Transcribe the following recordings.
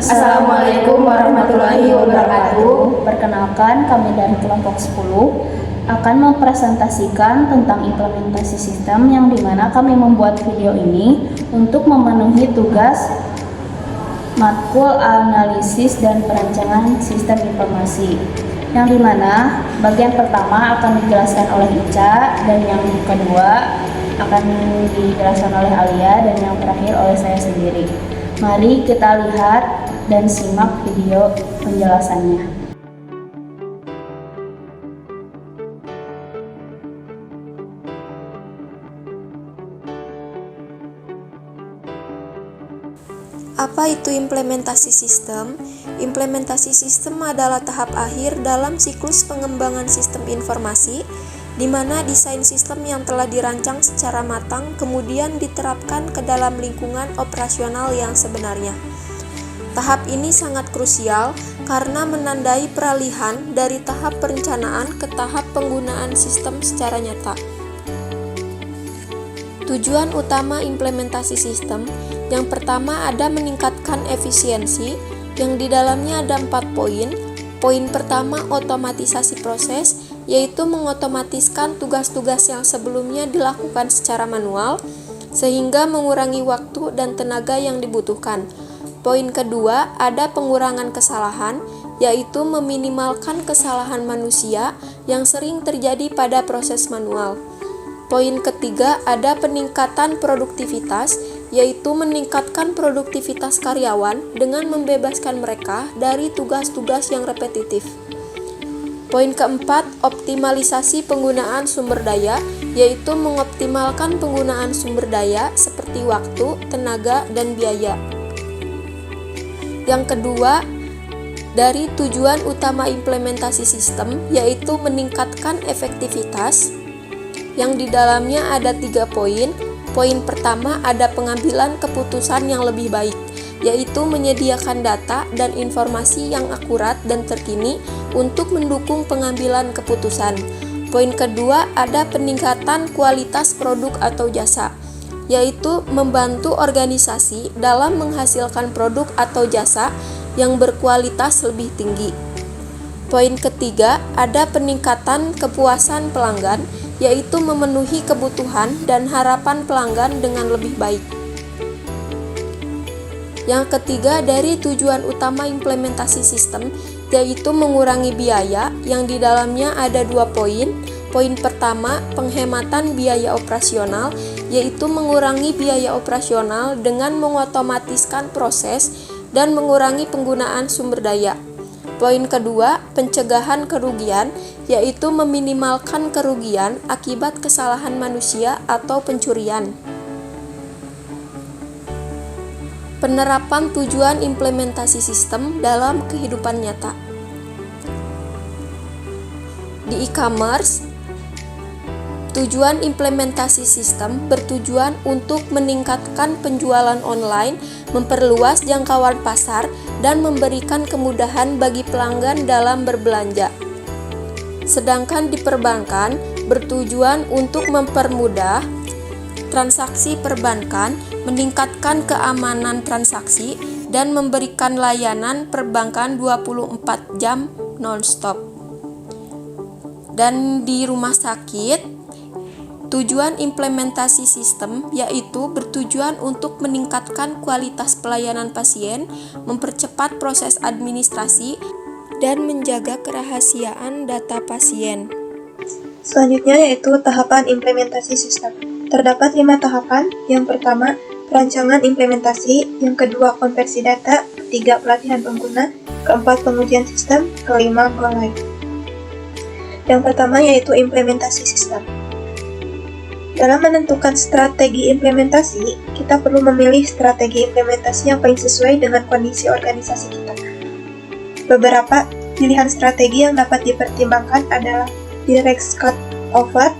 Assalamualaikum warahmatullahi wabarakatuh. Perkenalkan, kami dari kelompok 10 akan mempresentasikan tentang implementasi sistem, yang dimana kami membuat video ini untuk memenuhi tugas matkul analisis dan perancangan sistem informasi, yang dimana bagian pertama akan dijelaskan oleh Ica, dan yang kedua akan dijelaskan oleh Alia, dan yang terakhir oleh saya sendiri. Mari kita lihat dan simak video penjelasannya. Apa itu implementasi sistem? Implementasi sistem adalah tahap akhir dalam siklus pengembangan sistem informasi, di mana desain sistem yang telah dirancang secara matang kemudian diterapkan ke dalam lingkungan operasional yang sebenarnya. Tahap ini sangat krusial karena menandai peralihan dari tahap perencanaan ke tahap penggunaan sistem secara nyata. Tujuan utama implementasi sistem yang pertama ada meningkatkan efisiensi, yang di dalamnya ada 4 poin. Poin pertama, otomatisasi proses, yaitu mengotomatiskan tugas-tugas yang sebelumnya dilakukan secara manual, sehingga mengurangi waktu dan tenaga yang dibutuhkan. Poin kedua, ada pengurangan kesalahan, yaitu meminimalkan kesalahan manusia yang sering terjadi pada proses manual. Poin ketiga, ada peningkatan produktivitas, yaitu meningkatkan produktivitas karyawan dengan membebaskan mereka dari tugas-tugas yang repetitif. Poin keempat, optimalisasi penggunaan sumber daya, yaitu mengoptimalkan penggunaan sumber daya seperti waktu, tenaga, dan biaya. Yang kedua, dari tujuan utama implementasi sistem, yaitu meningkatkan efektivitas, yang di dalamnya ada 3 poin. Poin pertama ada pengambilan keputusan yang lebih baik, yaitu menyediakan data dan informasi yang akurat dan terkini untuk mendukung pengambilan keputusan. Poin kedua ada peningkatan kualitas produk atau jasa, yaitu membantu organisasi dalam menghasilkan produk atau jasa yang berkualitas lebih tinggi. Poin ketiga ada peningkatan kepuasan pelanggan, yaitu memenuhi kebutuhan dan harapan pelanggan dengan lebih baik. Yang ketiga dari tujuan utama implementasi sistem, yaitu mengurangi biaya, yang di dalamnya ada 2 poin. Poin pertama, penghematan biaya operasional, yaitu mengurangi biaya operasional dengan mengotomatiskan proses dan mengurangi penggunaan sumber daya. Poin kedua, pencegahan kerugian, yaitu meminimalkan kerugian akibat kesalahan manusia atau pencurian. Penerapan tujuan implementasi sistem dalam kehidupan nyata. Di e-commerce, tujuan implementasi sistem bertujuan untuk meningkatkan penjualan online, memperluas jangkauan pasar, dan memberikan kemudahan bagi pelanggan dalam berbelanja. Sedangkan di perbankan bertujuan untuk mempermudah transaksi perbankan, meningkatkan keamanan transaksi, dan memberikan layanan perbankan 24 jam non-stop. Dan di rumah sakit, tujuan implementasi sistem yaitu bertujuan untuk meningkatkan kualitas pelayanan pasien, mempercepat proses administrasi, dan menjaga kerahasiaan data pasien. Selanjutnya yaitu tahapan implementasi sistem. Terdapat 5 tahapan. Yang pertama, perancangan implementasi. Yang kedua, konversi data. Ketiga, pelatihan pengguna. Keempat, pengujian sistem. Kelima, go live. Yang pertama yaitu implementasi sistem. Dalam menentukan strategi implementasi, kita perlu memilih strategi implementasi yang paling sesuai dengan kondisi organisasi kita. Beberapa pilihan strategi yang dapat dipertimbangkan adalah direct cut over,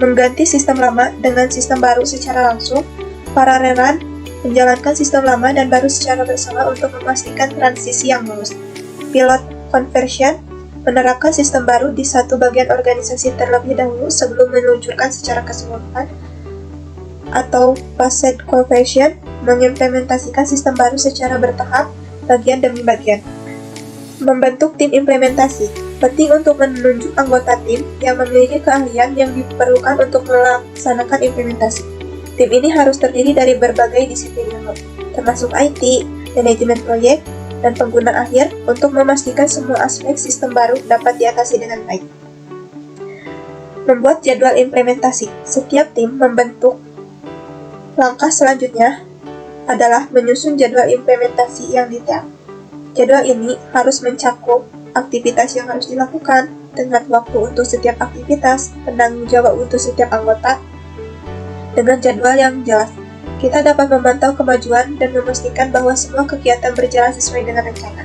mengganti sistem lama dengan sistem baru secara langsung, parallel run, menjalankan sistem lama dan baru secara bersama untuk memastikan transisi yang mulus, pilot conversion, menerapkan sistem baru di satu bagian organisasi terlebih dahulu sebelum meluncurkan secara keseluruhan, atau phased conversion, mengimplementasikan sistem baru secara bertahap, bagian demi bagian. Membentuk tim implementasi. Penting untuk menunjuk anggota tim yang memiliki keahlian yang diperlukan untuk melaksanakan implementasi. Tim ini harus terdiri dari berbagai disiplin ilmu, termasuk IT, manajemen proyek, dan pengguna akhir untuk memastikan semua aspek sistem baru dapat diatasi dengan baik. Membuat jadwal implementasi. Setiap tim membentuk. Langkah selanjutnya adalah menyusun jadwal implementasi yang detail. Jadwal ini harus mencakup aktivitas yang harus dilakukan, dengan waktu untuk setiap aktivitas, penanggung jawab untuk setiap anggota, dengan jadwal yang jelas. Kita dapat memantau kemajuan dan memastikan bahwa semua kegiatan berjalan sesuai dengan rencana.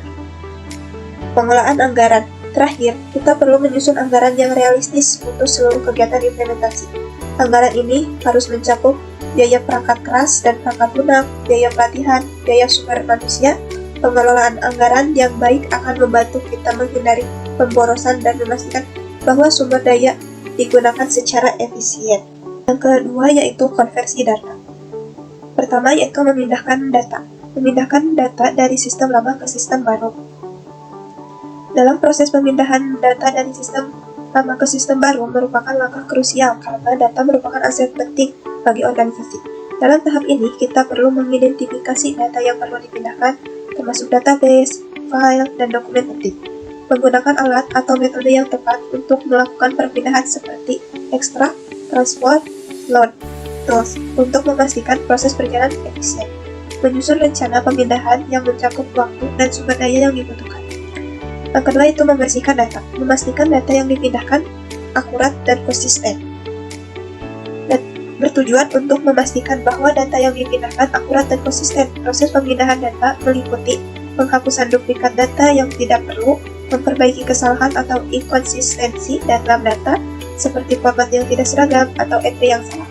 Pengelolaan anggaran. Terakhir, kita perlu menyusun anggaran yang realistis untuk seluruh kegiatan implementasi. Anggaran ini harus mencakup biaya perangkat keras dan perangkat lunak, biaya pelatihan, biaya sumber manusia. Pengelolaan anggaran yang baik akan membantu kita menghindari pemborosan dan memastikan bahwa sumber daya digunakan secara efisien. Yang kedua yaitu konversi data. Pertama yaitu memindahkan data. Memindahkan data dari sistem lama ke sistem baru. Dalam proses pemindahan data dari sistem lama ke sistem baru merupakan langkah krusial karena data merupakan aset penting bagi organisasi. Dalam tahap ini, kita perlu mengidentifikasi data yang perlu dipindahkan, termasuk database, file, dan dokumen penting. Menggunakan alat atau metode yang tepat untuk melakukan perpindahan seperti ekstrak, transport, load, tools, untuk memastikan proses berjalan efisien. Menyusun rencana pemindahan yang mencakup waktu dan sumber daya yang dibutuhkan. Yang kedua itu membersihkan data. Memastikan data yang dipindahkan akurat dan konsisten. Bertujuan untuk memastikan bahwa data yang dipindahkan akurat dan konsisten. Proses pemindahan data meliputi penghapusan duplikat data yang tidak perlu, memperbaiki kesalahan atau inkonsistensi dalam data, seperti format yang tidak seragam atau entry yang salah.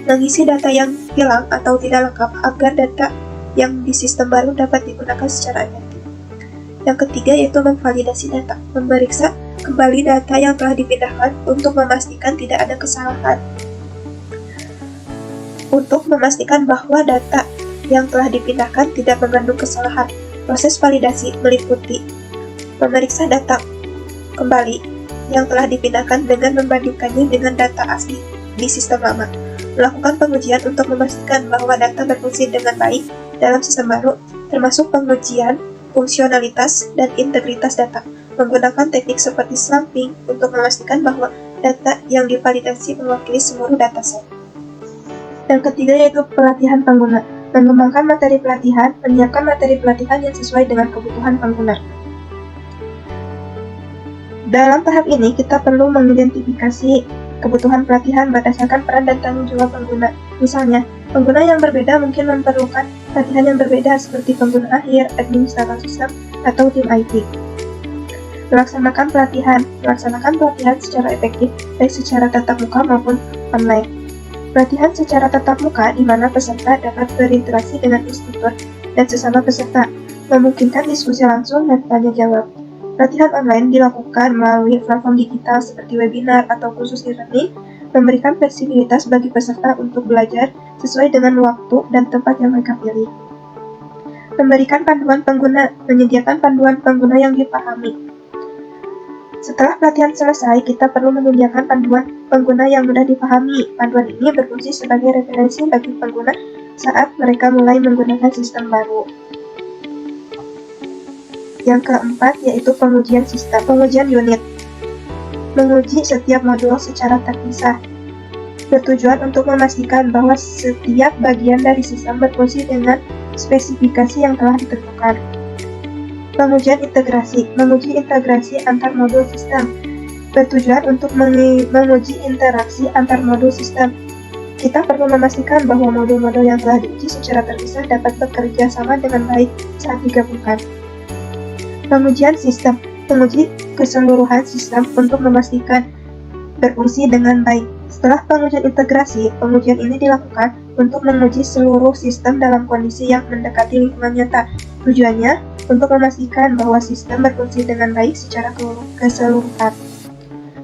Mengisi data yang hilang atau tidak lengkap agar data yang di sistem baru dapat digunakan secara efektif. Yang ketiga yaitu memvalidasi data. Memeriksa kembali data yang telah dipindahkan untuk memastikan tidak ada kesalahan. Untuk memastikan bahwa data yang telah dipindahkan tidak mengandung kesalahan, proses validasi meliputi memeriksa data kembali yang telah dipindahkan dengan membandingkannya dengan data asli di sistem lama, melakukan pengujian untuk memastikan bahwa data berfungsi dengan baik dalam sistem baru, termasuk pengujian fungsionalitas dan integritas data, menggunakan teknik seperti slumping untuk memastikan bahwa data yang divalidasi mewakili seluruh dataset. Yang ketiga yaitu pelatihan pengguna. Mengembangkan materi pelatihan, menyiapkan materi pelatihan yang sesuai dengan kebutuhan pengguna. Dalam tahap ini, kita perlu mengidentifikasi kebutuhan pelatihan berdasarkan peran dan tanggung jawab pengguna. Misalnya, pengguna yang berbeda mungkin memerlukan pelatihan yang berbeda seperti pengguna akhir, administrator sistem, atau tim IT. Melaksanakan pelatihan secara efektif, baik secara tatap muka maupun online. Pelatihan secara tatap muka di mana peserta dapat berinteraksi dengan instruktur dan sesama peserta, memungkinkan diskusi langsung dan tanya jawab. Pelatihan online dilakukan melalui platform digital seperti webinar atau kursus e-learning, memberikan fleksibilitas bagi peserta untuk belajar sesuai dengan waktu dan tempat yang mereka pilih. Memberikan panduan pengguna, menyediakan panduan pengguna yang dipahami. Setelah pelatihan selesai, kita perlu menyediakan panduan pengguna yang mudah dipahami. Panduan ini berfungsi sebagai referensi bagi pengguna saat mereka mulai menggunakan sistem baru. Yang keempat yaitu pengujian sistem, pengujian unit. Menguji setiap modul secara terpisah. Bertujuan untuk memastikan bahwa setiap bagian dari sistem berfungsi dengan spesifikasi yang telah ditentukan. Pengujian integrasi, menguji integrasi antar modul sistem. Bertujuan untuk menguji interaksi antar modul sistem. Kita perlu memastikan bahwa modul-modul yang telah diuji secara terpisah dapat bekerja sama dengan baik saat digabungkan. Pengujian sistem, menguji keseluruhan sistem untuk memastikan berfungsi dengan baik. Setelah pengujian integrasi, pengujian ini dilakukan untuk menguji seluruh sistem dalam kondisi yang mendekati lingkungan nyata. Tujuannya untuk memastikan bahwa sistem berfungsi dengan baik secara keseluruhan.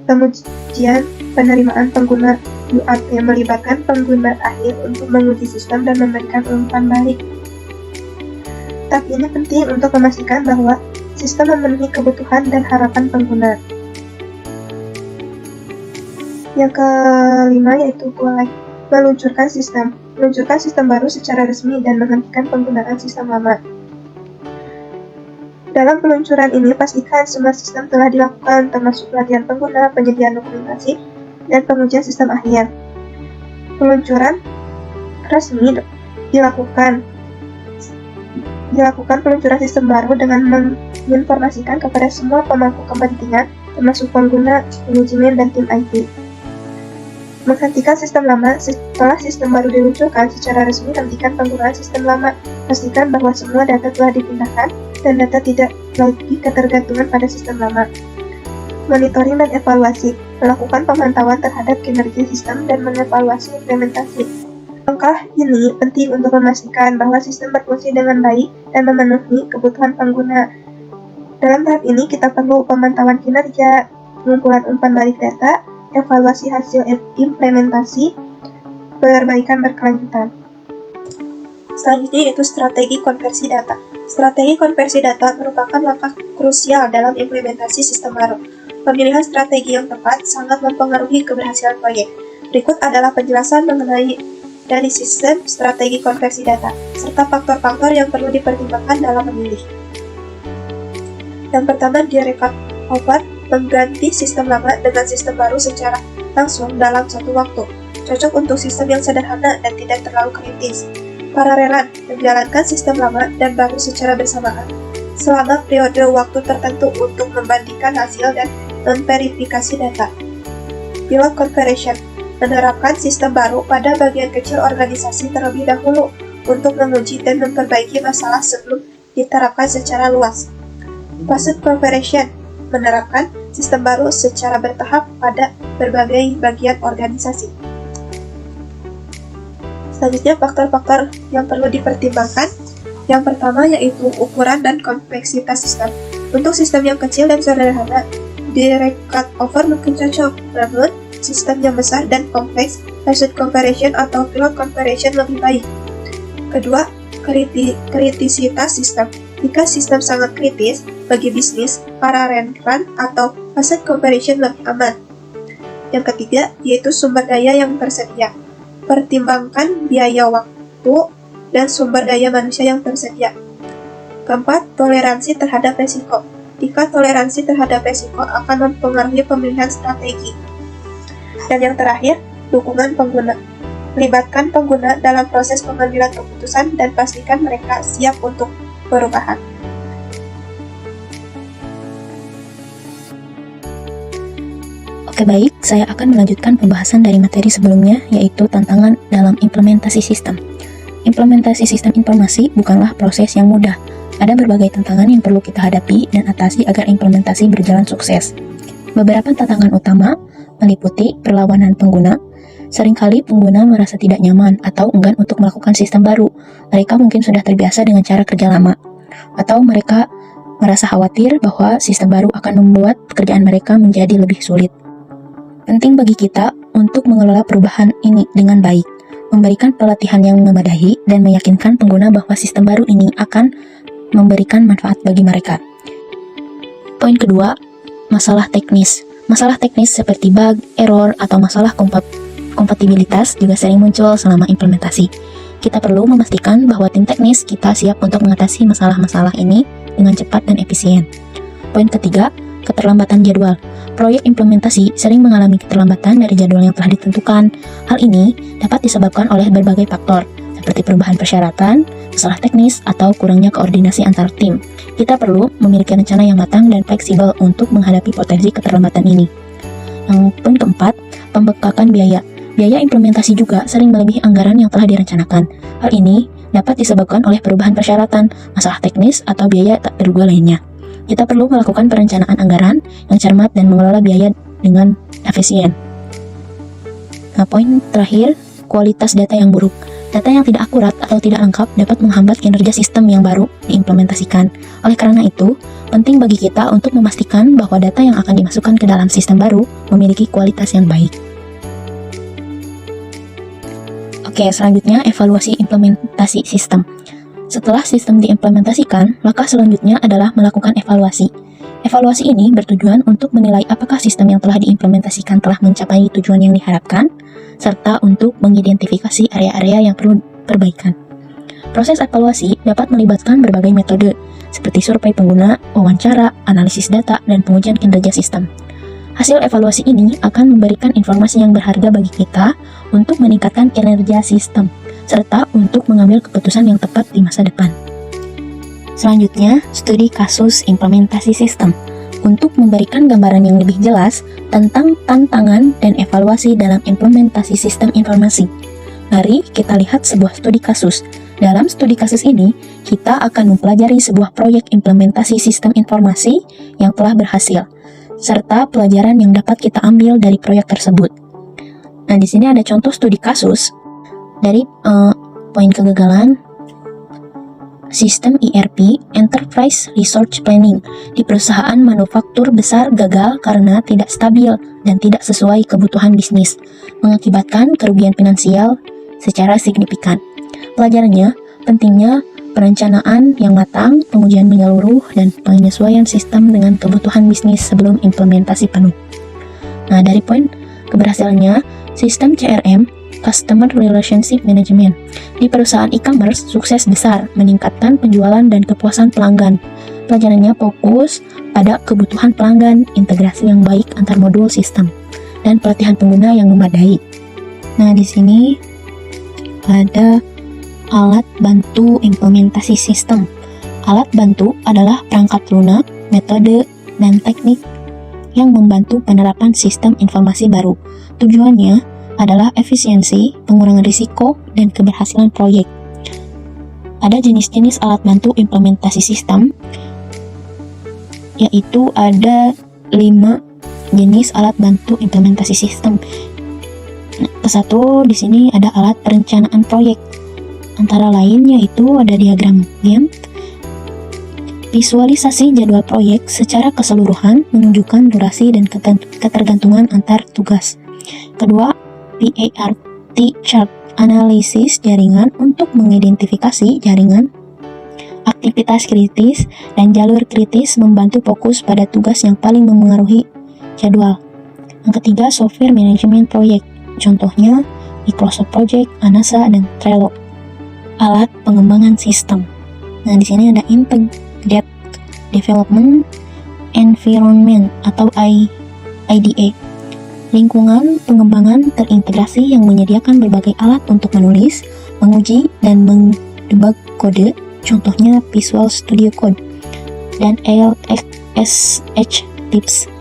Pengujian penerimaan pengguna UAT melibatkan pengguna akhir untuk menguji sistem dan memberikan umpan balik. Tahap ini penting untuk memastikan bahwa sistem memenuhi kebutuhan dan harapan pengguna. Yang kelima yaitu mulai meluncurkan sistem. Meluncurkan sistem baru secara resmi dan menghentikan penggunaan sistem lama. Dalam peluncuran ini, pastikan semua sistem telah dilakukan, termasuk pelatihan pengguna, penyediaan dokumentasi, dan pengujian sistem akhir. Peluncuran resmi dilakukan peluncuran sistem baru dengan menginformasikan kepada semua pemangku kepentingan, termasuk pengguna, manajemen, dan tim IT. Menghentikan sistem lama. Setelah sistem baru diluncurkan secara resmi, hentikan penggunaan sistem lama. Pastikan bahwa semua data telah dipindahkan dan data tidak lagi ketergantungan pada sistem lama. Monitoring dan evaluasi. Melakukan pemantauan terhadap kinerja sistem dan mengevaluasi implementasi. Langkah ini penting untuk memastikan bahwa sistem berfungsi dengan baik dan memenuhi kebutuhan pengguna. Dalam tahap ini, kita perlu pemantauan kinerja, pengumpulan umpan balik data, evaluasi hasil implementasi, perbaikan berkelanjutan. Selanjutnya yaitu strategi konversi data. Strategi konversi data merupakan langkah krusial dalam implementasi sistem baru. Pemilihan strategi yang tepat sangat mempengaruhi keberhasilan proyek. Berikut adalah penjelasan mengenai dari sistem strategi konversi data, serta faktor-faktor yang perlu dipertimbangkan dalam memilih. Yang pertama, direkap over, mengganti sistem lama dengan sistem baru secara langsung dalam satu waktu. Cocok untuk sistem yang sederhana dan tidak terlalu kritis. Paralelan, menjalankan sistem lama dan baru secara bersamaan selama periode waktu tertentu untuk membandingkan hasil dan memverifikasi data. Pilot comparison, menerapkan sistem baru pada bagian kecil organisasi terlebih dahulu untuk menguji dan memperbaiki masalah sebelum diterapkan secara luas. Phased cooperation, menerapkan sistem baru secara bertahap pada berbagai bagian organisasi. Selanjutnya, faktor-faktor yang perlu dipertimbangkan. Yang pertama yaitu ukuran dan kompleksitas sistem. Untuk sistem yang kecil dan sederhana, direct cutover mungkin cocok, namun sistem yang besar dan kompleks, phased cooperation atau pilot cooperation lebih baik. Kedua, kritisitas sistem. Jika sistem sangat kritis bagi bisnis, paralel run atau phased cooperation lebih aman. Yang ketiga, yaitu sumber daya yang tersedia. Pertimbangkan biaya waktu dan sumber daya manusia yang tersedia. Keempat, toleransi terhadap resiko. Jika toleransi terhadap resiko akan mempengaruhi pemilihan strategi. Dan yang terakhir, dukungan pengguna. Libatkan pengguna dalam proses pengambilan keputusan dan pastikan mereka siap untuk perubahan. Oke baik, saya akan melanjutkan pembahasan dari materi sebelumnya, yaitu tantangan dalam implementasi sistem. Implementasi sistem informasi bukanlah proses yang mudah. Ada berbagai tantangan yang perlu kita hadapi dan atasi agar implementasi berjalan sukses. Beberapa tantangan utama meliputi perlawanan pengguna. Seringkali pengguna merasa tidak nyaman atau enggan untuk melakukan sistem baru. Mereka mungkin sudah terbiasa dengan cara kerja lama, atau mereka merasa khawatir bahwa sistem baru akan membuat pekerjaan mereka menjadi lebih sulit. Penting bagi kita untuk mengelola perubahan ini dengan baik, memberikan pelatihan yang memadai, dan meyakinkan pengguna bahwa sistem baru ini akan memberikan manfaat bagi mereka. Poin kedua, masalah teknis. Masalah teknis seperti bug, error, atau masalah kompatibilitas juga sering muncul selama implementasi. Kita perlu memastikan bahwa tim teknis kita siap untuk mengatasi masalah-masalah ini dengan cepat dan efisien. Poin ketiga, keterlambatan jadwal. Proyek implementasi sering mengalami keterlambatan dari jadwal yang telah ditentukan. Hal ini dapat disebabkan oleh berbagai faktor, seperti perubahan persyaratan, masalah teknis, atau kurangnya koordinasi antar tim. Kita perlu memiliki rencana yang matang dan fleksibel untuk menghadapi potensi keterlambatan ini. Yang poin keempat, pembengkakan biaya. Biaya implementasi juga sering melebihi anggaran yang telah direncanakan. Hal ini dapat disebabkan oleh perubahan persyaratan, masalah teknis, atau biaya tak terduga lainnya. Kita perlu melakukan perencanaan anggaran yang cermat dan mengelola biaya dengan efisien. Nah, poin terakhir, kualitas data yang buruk. Data yang tidak akurat atau tidak lengkap dapat menghambat kinerja sistem yang baru diimplementasikan. Oleh karena itu, penting bagi kita untuk memastikan bahwa data yang akan dimasukkan ke dalam sistem baru memiliki kualitas yang baik. Oke, selanjutnya evaluasi implementasi sistem. Setelah sistem diimplementasikan, langkah selanjutnya adalah melakukan evaluasi. Evaluasi ini bertujuan untuk menilai apakah sistem yang telah diimplementasikan telah mencapai tujuan yang diharapkan, serta untuk mengidentifikasi area-area yang perlu perbaikan. Proses evaluasi dapat melibatkan berbagai metode, seperti survei pengguna, wawancara, analisis data, dan pengujian kinerja sistem. Hasil evaluasi ini akan memberikan informasi yang berharga bagi kita untuk meningkatkan kinerja sistem, serta untuk mengambil keputusan yang tepat di masa depan. Selanjutnya, studi kasus implementasi sistem untuk memberikan gambaran yang lebih jelas tentang tantangan dan evaluasi dalam implementasi sistem informasi. Mari kita lihat sebuah studi kasus. Dalam studi kasus ini, kita akan mempelajari sebuah proyek implementasi sistem informasi yang telah berhasil, serta pelajaran yang dapat kita ambil dari proyek tersebut. Nah, di sini ada contoh studi kasus dari poin kegagalan sistem ERP Enterprise Resource Planning di perusahaan manufaktur besar gagal karena tidak stabil dan tidak sesuai kebutuhan bisnis, mengakibatkan kerugian finansial secara signifikan. Pelajarannya, pentingnya perencanaan yang matang, pengujian menyeluruh, dan penyesuaian sistem dengan kebutuhan bisnis sebelum implementasi penuh. Nah, dari poin keberhasilannya, sistem CRM, Customer Relationship Management, di perusahaan e-commerce sukses besar, meningkatkan penjualan dan kepuasan pelanggan. Pelajarannya fokus pada kebutuhan pelanggan, integrasi yang baik antar modul sistem, dan pelatihan pengguna yang memadai. Nah, di sini ada alat bantu implementasi sistem. Alat bantu adalah perangkat lunak, metode, dan teknik yang membantu penerapan sistem informasi baru. Tujuannya adalah efisiensi, pengurangan risiko, dan keberhasilan proyek. Ada jenis-jenis alat bantu implementasi sistem, yaitu ada 5 jenis alat bantu implementasi sistem. Kesatu di sini ada alat perencanaan proyek. Antara lain yaitu ada diagram Gantt, visualisasi jadwal proyek secara keseluruhan menunjukkan durasi dan ketergantungan antar tugas. Kedua, PART chart, analisis jaringan untuk mengidentifikasi jaringan, aktivitas kritis, dan jalur kritis membantu fokus pada tugas yang paling memengaruhi jadwal. Yang ketiga, software management proyek, contohnya Microsoft Project, Anasa, dan Trello. Alat pengembangan sistem. Nah, di sini ada Integrated Development Environment atau IDE. Lingkungan pengembangan terintegrasi yang menyediakan berbagai alat untuk menulis, menguji, dan mendebug kode, contohnya Visual Studio Code dan LXH Tips.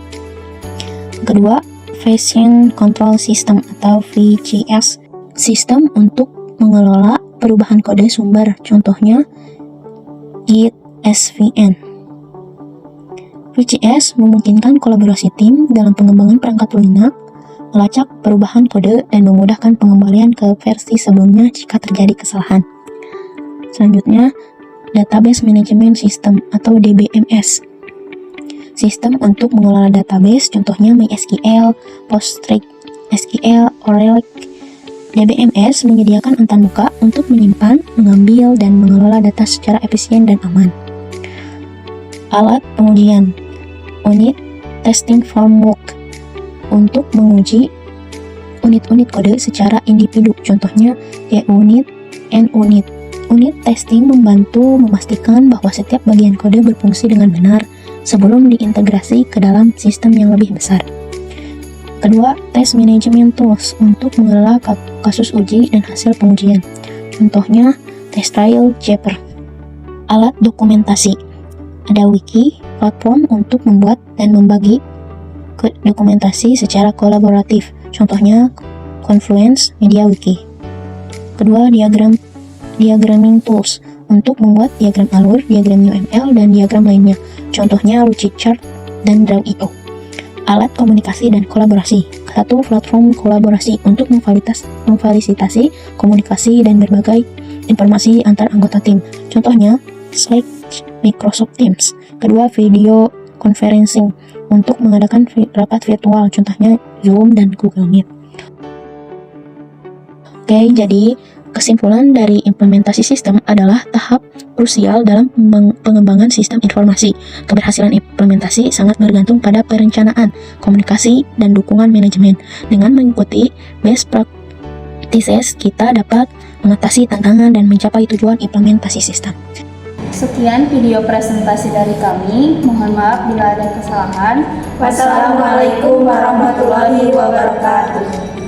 Kedua, Version Control System atau VCS, sistem untuk mengelola perubahan kode sumber, contohnya Git SVN. VCS memungkinkan kolaborasi tim dalam pengembangan perangkat lunak, melacak perubahan kode, dan memudahkan pengembalian ke versi sebelumnya jika terjadi kesalahan. Selanjutnya, Database Management System atau DBMS. Sistem untuk mengelola database, contohnya MySQL, PostgreSQL, Oracle. DBMS menyediakan antarmuka untuk menyimpan, mengambil, dan mengelola data secara efisien dan aman. Alat pengujian, Unit Testing Framework, untuk menguji unit-unit kode secara individu, contohnya JUnit, NUnit. Unit testing membantu memastikan bahwa setiap bagian kode berfungsi dengan benar sebelum diintegrasi ke dalam sistem yang lebih besar. Kedua, Test Management Tools untuk mengelola kasus uji dan hasil pengujian, contohnya Test Trial Jupyter. Alat dokumentasi, ada wiki, platform untuk membuat dan membagi dokumentasi secara kolaboratif, contohnya Confluence Media Wiki. Kedua, diagramming tools untuk membuat diagram alur, diagram UML, dan diagram lainnya, contohnya Lucidchart dan Draw.io. Alat komunikasi dan kolaborasi, satu platform kolaborasi untuk memfasilitasi komunikasi dan berbagai informasi antar anggota tim, contohnya Slack, Microsoft Teams. Kedua, video conferencing untuk mengadakan rapat virtual, contohnya Zoom dan Google Meet. Oke, jadi Kesimpulan dari implementasi sistem adalah tahap krusial dalam pengembangan sistem informasi. Keberhasilan implementasi sangat bergantung pada perencanaan, komunikasi, dan dukungan manajemen. Dengan mengikuti best practices, kita dapat mengatasi tantangan dan mencapai tujuan implementasi sistem. Sekian video presentasi dari kami. Mohon maaf bila ada kesalahan. Wassalamualaikum warahmatullahi wabarakatuh.